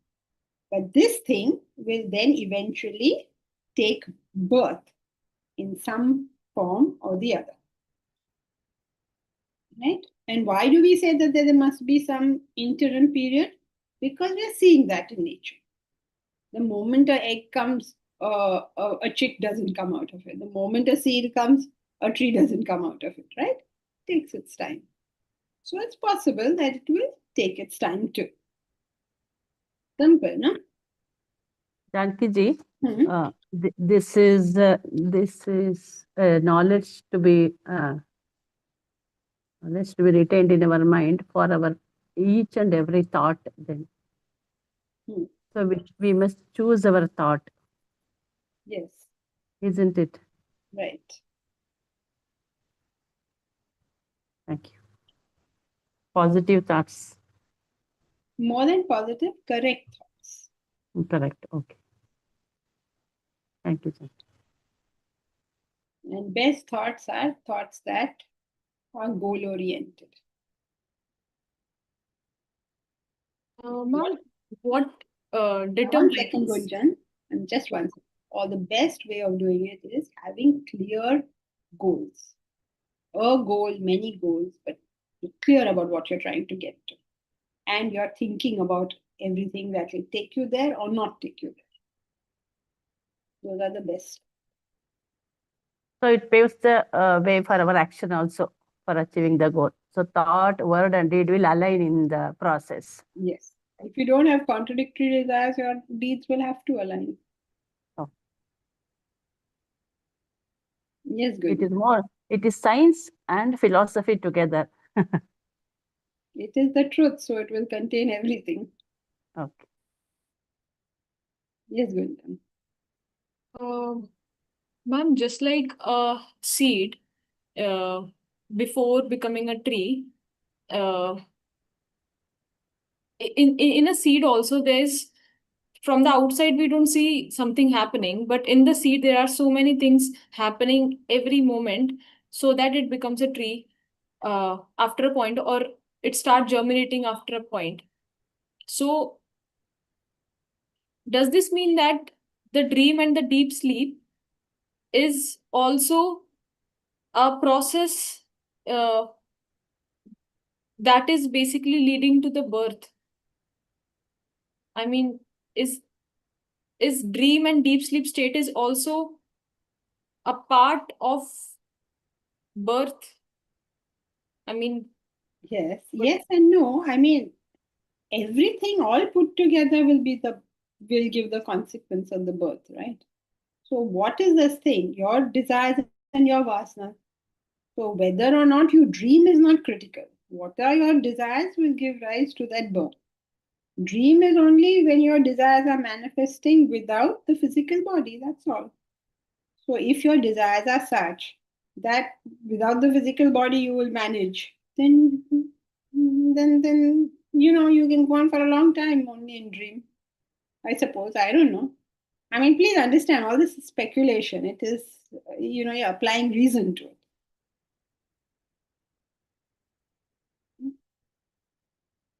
[SPEAKER 2] But this thing will then eventually take birth in some form or the other. Right? And why do we say that there must be some interim period? Because we're seeing that in nature. The moment an egg comes, a chick doesn't come out of it. The moment a seed comes, a tree doesn't come out of it, right? It takes its time. So it's possible that it will take its time too. Simple, no?
[SPEAKER 9] Janki ji,
[SPEAKER 2] Hmm.
[SPEAKER 9] this is knowledge to be retained in our mind for our each and every thought. Then,
[SPEAKER 2] Hmm.
[SPEAKER 9] so we must choose our thought,
[SPEAKER 2] Yes,
[SPEAKER 9] isn't it?
[SPEAKER 2] right.
[SPEAKER 9] Thank you. Positive thoughts.
[SPEAKER 2] More than positive, correct thoughts.
[SPEAKER 9] Correct. Okay. Thank you, sir.
[SPEAKER 2] And best thoughts are thoughts that are goal-oriented.
[SPEAKER 1] Ma'am, what
[SPEAKER 2] One
[SPEAKER 1] determines?
[SPEAKER 2] second, Gunjan, and just one second. Or the best way of doing it is having clear goals. A goal, many goals, but you're clear about what you're trying to get to. And you're thinking about everything that will take you there or not take you there. Those are the best.
[SPEAKER 9] So it paves the way for our action also for achieving the goal. So thought, word, and deed will align in the process.
[SPEAKER 2] Yes. If you don't have contradictory desires, your deeds will have to align.
[SPEAKER 9] Oh.
[SPEAKER 2] Yes, good.
[SPEAKER 9] It is science and philosophy together.
[SPEAKER 2] It is the truth, so it will contain everything.
[SPEAKER 9] Okay.
[SPEAKER 2] Yes, good.
[SPEAKER 1] Ma'am, just like a seed, before becoming a tree, in a seed also there's, from the outside we don't see something happening, but in the seed there are so many things happening every moment, so that it becomes a tree after a point, or it starts germinating after a point. So does this mean that the dream and the deep sleep is also a process that is basically leading to the birth? I mean, is dream and deep sleep state is also a part of birth? I mean,
[SPEAKER 2] Yes, yes and no. I mean, everything all put together will give the consequence of the birth, right? So what is this thing? Your desires and your vasanas. So whether or not you dream is not critical. What are your desires will give rise to that birth. Dream is only when your desires are manifesting without the physical body, that's all. So if your desires are such that without the physical body you will manage, then you can go on for a long time only in dream. I suppose. I don't know. I mean, please understand, all this is speculation. It is, you're applying reason to it.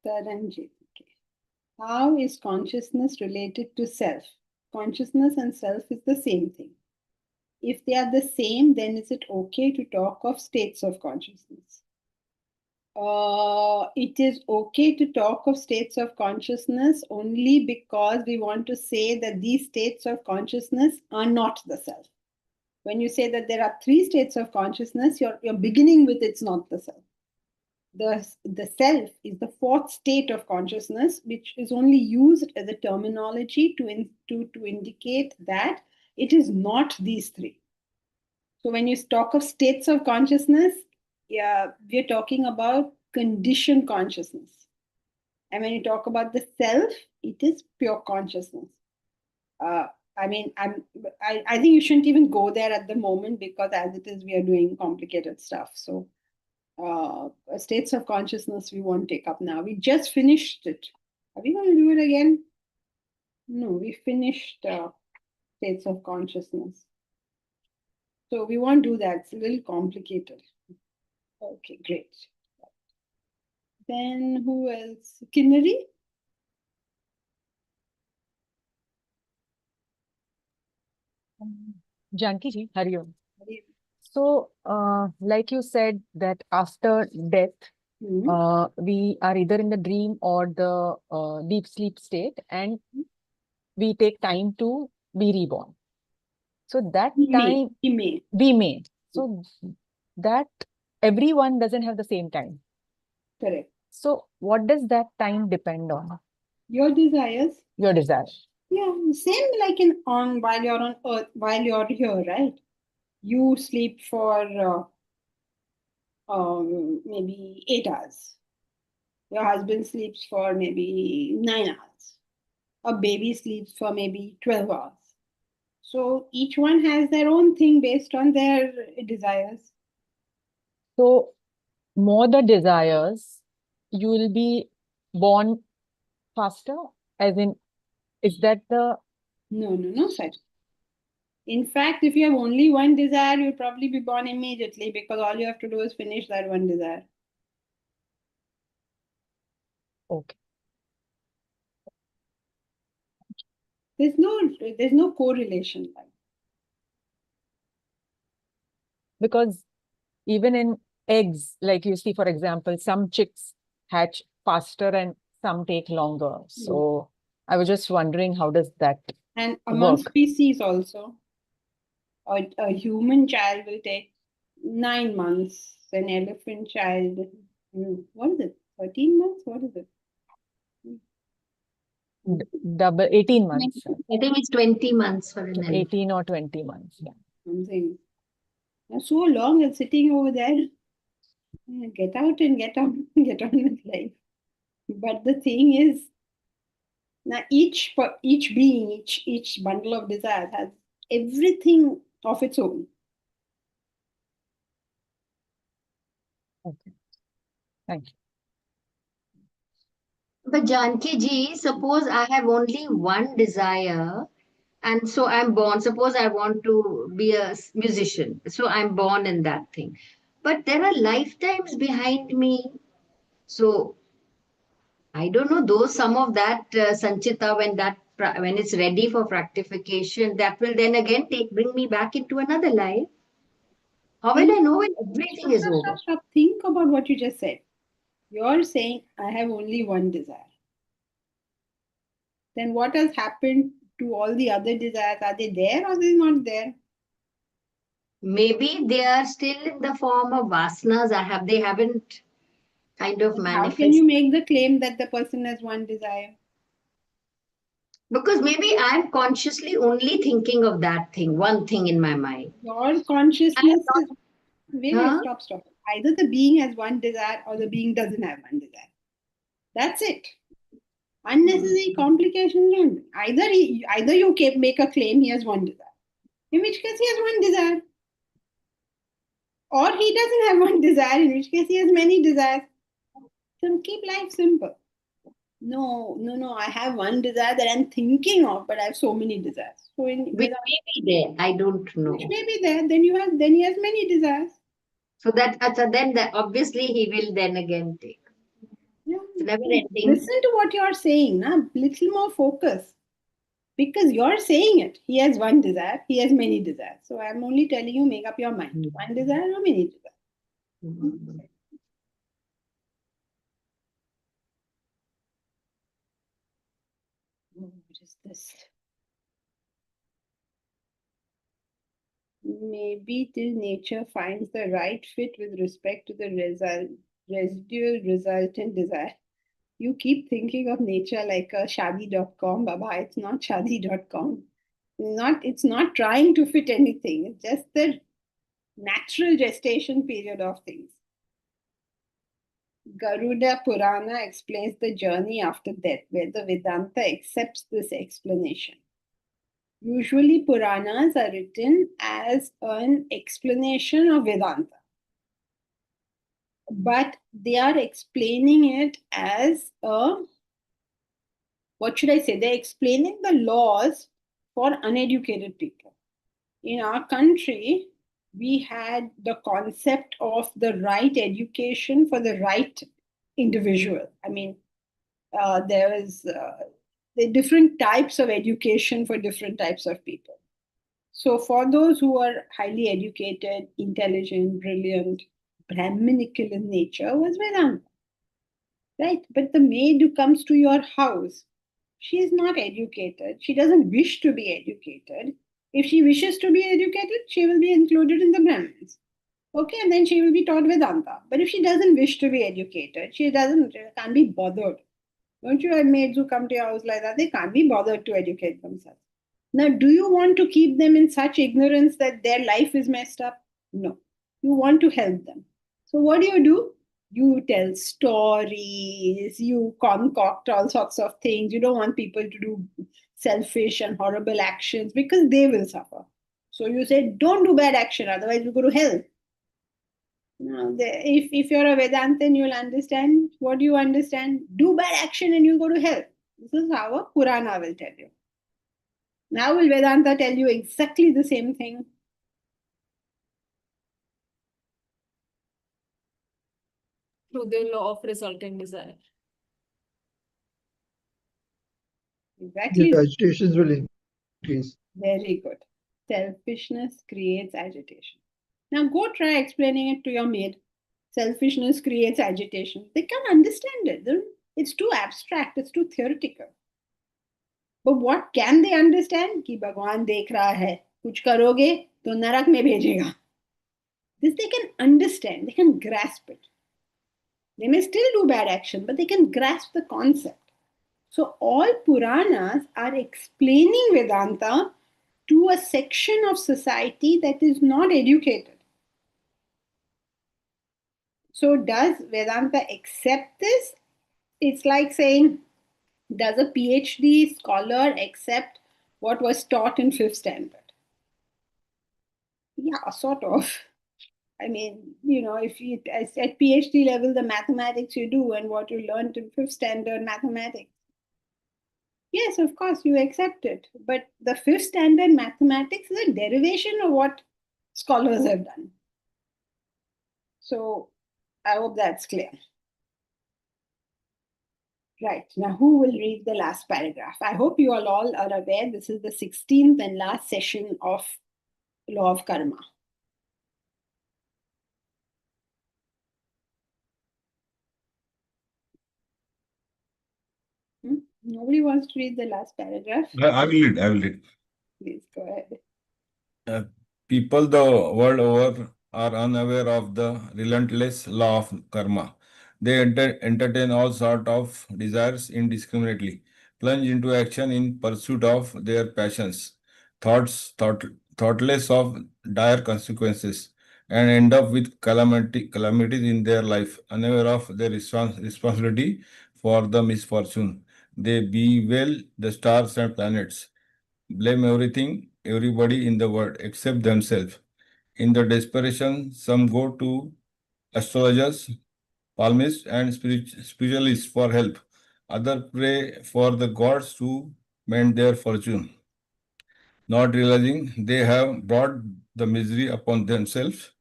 [SPEAKER 2] Taranjit, okay. How is consciousness related to self? Consciousness and self is the same thing. If they are the same, then is it okay to talk of states of consciousness? It is okay to talk of states of consciousness only because we want to say that these states of consciousness are not the self. When you say that there are 3 states of consciousness, you're beginning with it's not the self. The self is the 4th state of consciousness, which is only used as a terminology to indicate that it is not these 3. So when you talk of states of consciousness, we're talking about conditioned consciousness. And when you talk about the self, it is pure consciousness. I think you shouldn't even go there at the moment, because as it is, we are doing complicated stuff. So states of consciousness we won't take up now. We just finished it. Are we going to do it again? No, we finished states of consciousness. So we won't do that. It's a little complicated. Okay, great. Then who else? Kinnari?
[SPEAKER 11] Janki ji, Hari Om. So, like you said, that after death, we are either in the dream or the deep sleep state, and we take time to be reborn. So that time we may. So that everyone doesn't have the same time.
[SPEAKER 2] Correct.
[SPEAKER 11] So what does that time depend on?
[SPEAKER 2] Your desires.
[SPEAKER 11] Your desire.
[SPEAKER 2] Yeah, same like while you're on earth, while you're here, right? You sleep for maybe 8 hours. Your husband sleeps for maybe 9 hours. A baby sleeps for maybe 12 hours. So each one has their own thing based on their desires.
[SPEAKER 11] So more the desires, you will be born faster, as in, is that the...
[SPEAKER 2] No such. In fact, if you have only one desire, you'll probably be born immediately, because all you have to do is finish that one desire.
[SPEAKER 11] Okay.
[SPEAKER 2] There's no correlation.
[SPEAKER 11] Because even in eggs, like you see, for example, some chicks hatch faster and some take longer. So I was just wondering, how does that
[SPEAKER 2] And among
[SPEAKER 11] work?
[SPEAKER 2] species also, a human child will take 9 months. An elephant child, what is it? 13 months? What is it?
[SPEAKER 11] Double 18 months.
[SPEAKER 8] I think it's 20 months for an elephant.
[SPEAKER 11] 18 or 20 months. Yeah.
[SPEAKER 2] I'm saying, so long and sitting over there. Get out and get on with life. But the thing is, now each being, each bundle of desire has everything of its own.
[SPEAKER 11] Okay. Thank you.
[SPEAKER 8] But Janki ji, suppose I have only one desire, and so I'm born. Suppose I want to be a musician, so I'm born in that thing. But there are lifetimes behind me. So I don't know, though some of that Sanchita, when it's ready for fructification, that will then again bring me back into another life. How will I know when everything is over?
[SPEAKER 2] Stop. Think about what you just said. You're saying, I have only one desire. Then what has happened to all the other desires? Are they there or are they not there?
[SPEAKER 8] Maybe they are still in the form of vasanas. They haven't kind of manifested.
[SPEAKER 2] How can you make the claim that the person has one desire?
[SPEAKER 8] Because maybe I'm consciously only thinking of that thing, one thing in my mind.
[SPEAKER 2] Your consciousness is... Wait, stop. Either the being has one desire or the being doesn't have one desire. That's it. Unnecessary complications. Either you make a claim he has one desire, in which case he has one desire. Or he doesn't have one desire, in which case he has many desires. So keep life simple. No, I have one desire that I'm thinking of, but I have so many desires. So
[SPEAKER 8] Which may be there. I don't know.
[SPEAKER 2] which may be there, then he has many desires.
[SPEAKER 8] So then obviously he will then again take.
[SPEAKER 2] Yeah.
[SPEAKER 8] It's never ending.
[SPEAKER 2] Listen to what you're saying, na? Little more focus. Because you're saying it. He has one desire, he has many desires. So I'm only telling you, make up your mind. One desire or many desires. What is this? Maybe till nature finds the right fit with respect to the residual resultant desire. You keep thinking of nature like a shadi.com, Baba. It's not shadi.com. It's not trying to fit anything. It's just the natural gestation period of things. Garuda Purana explains the journey after death, where the Vedanta accepts this explanation. Usually, Puranas are written as an explanation of Vedanta, but they are explaining it as what should I say? They're explaining the laws for uneducated people. In our country, we had the concept of the right education for the right individual. I mean, there is the different types of education for different types of people. So, for those who are highly educated, intelligent, brilliant, Brahminical in nature, was Vedanta, right? But the maid who comes to your house, she is not educated. She doesn't wish to be educated. If she wishes to be educated, she will be included in the Brahmins. Okay, and then she will be taught Vedanta. But if she doesn't wish to be educated, can't be bothered. Don't you have maids who come to your house like that? They can't be bothered to educate themselves. Now, do you want to keep them in such ignorance that their life is messed up? No. You want to help them. So, what do? You tell stories, you concoct all sorts of things. You don't want people to do selfish and horrible actions because they will suffer. So, you say, don't do bad action, otherwise, you go to hell. Now, if you're a Vedantin, you'll understand. What do you understand? Do bad action and you'll go to hell. This is how a Purana will tell you. Now will Vedanta tell you exactly the same thing?
[SPEAKER 1] Through the law of resulting desire.
[SPEAKER 2] Exactly.
[SPEAKER 3] The agitations will increase.
[SPEAKER 2] Very good. Selfishness creates agitation. Now go try explaining it to your maid. Selfishness creates agitation. They can't understand it. It's too abstract. It's too theoretical. But what can they understand? कि भगवान देख रहा है, कुछ करोगे तो नरक में भेजेगा. This they can understand. They can grasp it. They may still do bad action, but they can grasp the concept. So all Puranas are explaining Vedanta to a section of society that is not educated. So does Vedanta accept this? It's like saying, does a PhD scholar accept what was taught in 5th standard? Yeah, sort of. I mean, if you at PhD level, the mathematics you do and what you learned in 5th standard mathematics. Yes, of course, you accept it. But the 5th standard mathematics is a derivation of what scholars have done. So I hope that's clear. Right, now who will read the last paragraph? I hope you all are aware this is the 16th and last session of Law of Karma. Nobody wants to read the last paragraph?
[SPEAKER 5] I will read. I will read.
[SPEAKER 2] Please go ahead.
[SPEAKER 5] People the world over are unaware of the relentless law of karma. They entertain all sorts of desires indiscriminately, plunge into action in pursuit of their passions, thoughtless of dire consequences, and end up with calamities in their life, unaware of their responsibility for the misfortune. They bewail the stars and planets, blame everything, everybody in the world except themselves, In the desperation, some go to astrologers, palmists, and spiritualists for help. Others pray for the gods to mend their fortune, not realizing they have brought the misery upon themselves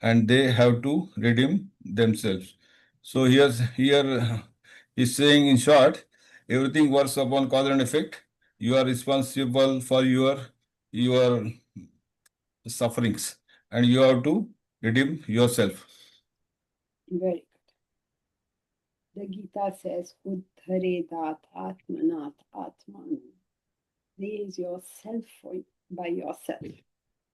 [SPEAKER 5] and they have to redeem themselves. So here he's saying, in short, everything works upon cause and effect. You are responsible for your sufferings, and you have to redeem yourself.
[SPEAKER 2] Very good. The Gita says, Uddhare dat atmanat atman. Raise yourself by yourself.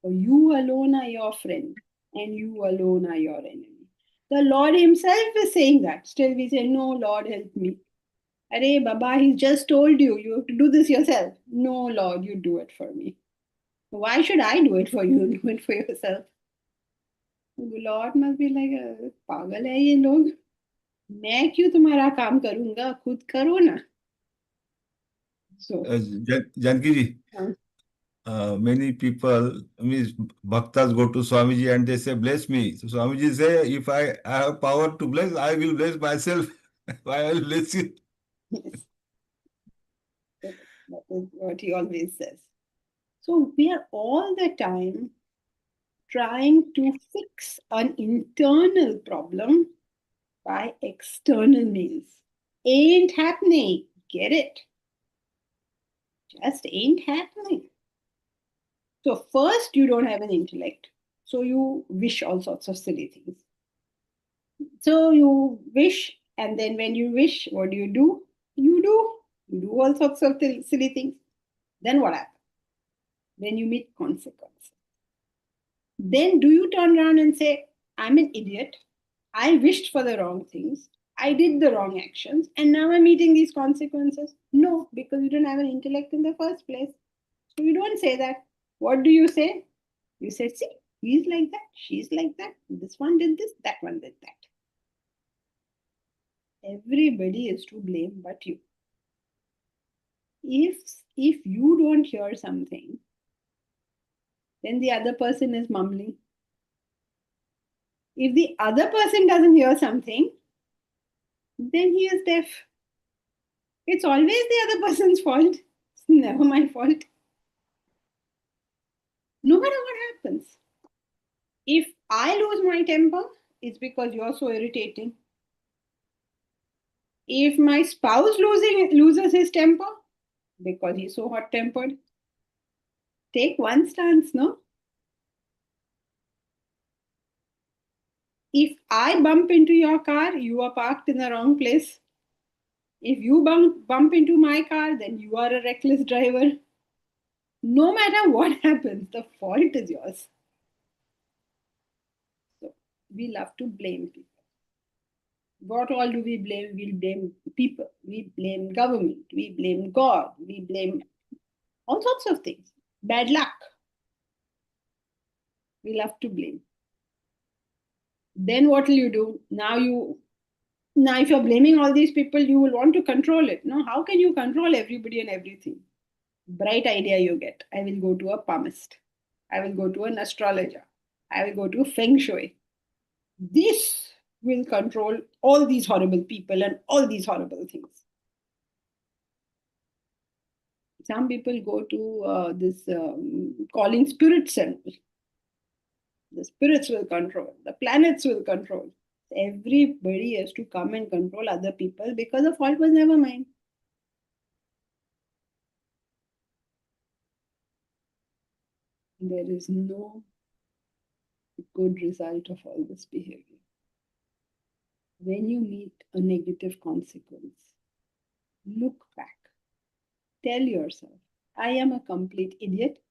[SPEAKER 2] For you alone are your friend, and you alone are your enemy. The Lord Himself is saying that. Still, we say, no, Lord, help me. Arey, Baba, He just told you, you have to do this yourself. No, Lord, you do it for me. Why should I do it for you? Do it for yourself. The Lord must be like, पागल है ये लोग. मैं क्यों तुम्हारा काम करूंगा, खुद करो ना. So,
[SPEAKER 5] Janki ji, many people, means bhaktas go to Swamiji and they say, bless me. So Swamiji say, if I have power to bless, I will bless myself. Why I will bless you?
[SPEAKER 2] yes. That is what he always says. So we are all the time trying to fix an internal problem by external means. Ain't happening. Get it? Just ain't happening. So first, you don't have an intellect. So you wish all sorts of silly things. So you wish, and then when you wish, what do? You do all sorts of silly things. Then what happens? Then you meet consequences. Then do you turn around and say, I'm an idiot. I wished for the wrong things. I did the wrong actions. And now I'm meeting these consequences? No, because you don't have an intellect in the first place. So you don't say that. What do you say? You say, see, he's like that, she's like that. This one did this, that one did that. Everybody is to blame but you. If you don't hear something, then the other person is mumbling. If the other person doesn't hear something, then he is deaf. It's always the other person's fault. It's never my fault. No matter what happens. If I lose my temper, it's because you're so irritating. If my spouse loses his temper, because he's so hot-tempered. Take one stance, no? If I bump into your car, you are parked in the wrong place. If you bump into my car, then you are a reckless driver. No matter what happens, the fault is yours. So we love to blame people. What all do we blame? We blame people. We blame government. We blame God. We blame all sorts of things. Bad luck. We love to blame. Then what will you do? Now if you're blaming all these people, you will want to control it. No, how can you control everybody and everything? Bright idea you get. I will go to a palmist. I will go to an astrologer. I will go to feng shui. This will control all these horrible people and all these horrible things. Some people go to this calling spirits and the spirits will control, the planets will control. Everybody has to come and control other people because the fault was never mine. There is no good result of all this behavior. When you meet a negative consequence, look back. Tell yourself, I am a complete idiot.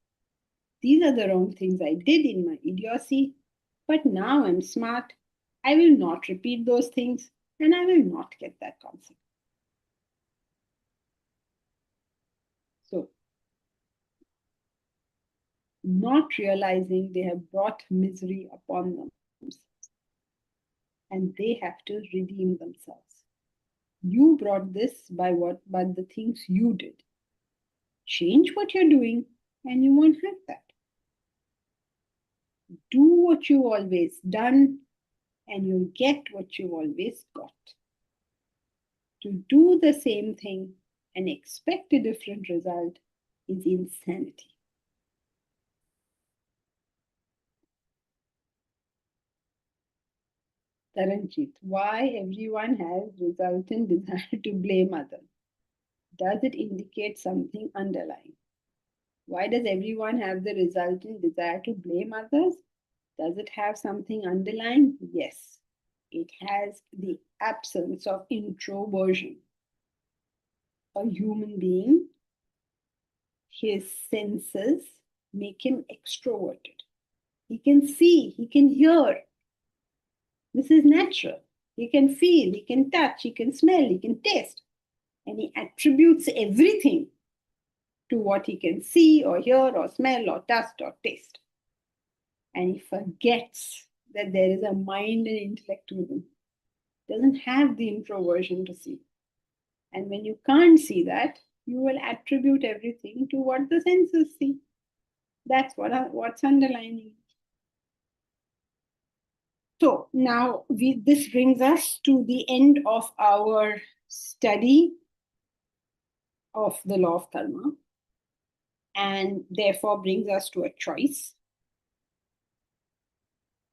[SPEAKER 2] These are the wrong things I did in my idiocy, but now I'm smart. I will not repeat those things and I will not get that consequence. So, not realizing they have brought misery upon themselves and they have to redeem themselves. You brought this by the things you did. Change what you're doing and you won't have that. Do what you've always done, and you'll get what you've always got. To do the same thing and expect a different result is insanity. Taranjit, why everyone has resultant desire to blame others? Does it indicate something underlying? Why does everyone have the resultant desire to blame others? Does it have something underlying? Yes. It has the absence of introversion. A human being, his senses make him extroverted. He can see, he can hear. This is natural. He can feel, he can touch, he can smell, he can taste. And he attributes everything to what he can see or hear or smell or taste or taste. And he forgets that there is a mind and intellect to him. Doesn't have the introversion to see. And when you can't see that, you will attribute everything to what the senses see. That's what's underlining. So now this brings us to the end of our study of the law of karma, and therefore brings us to a choice.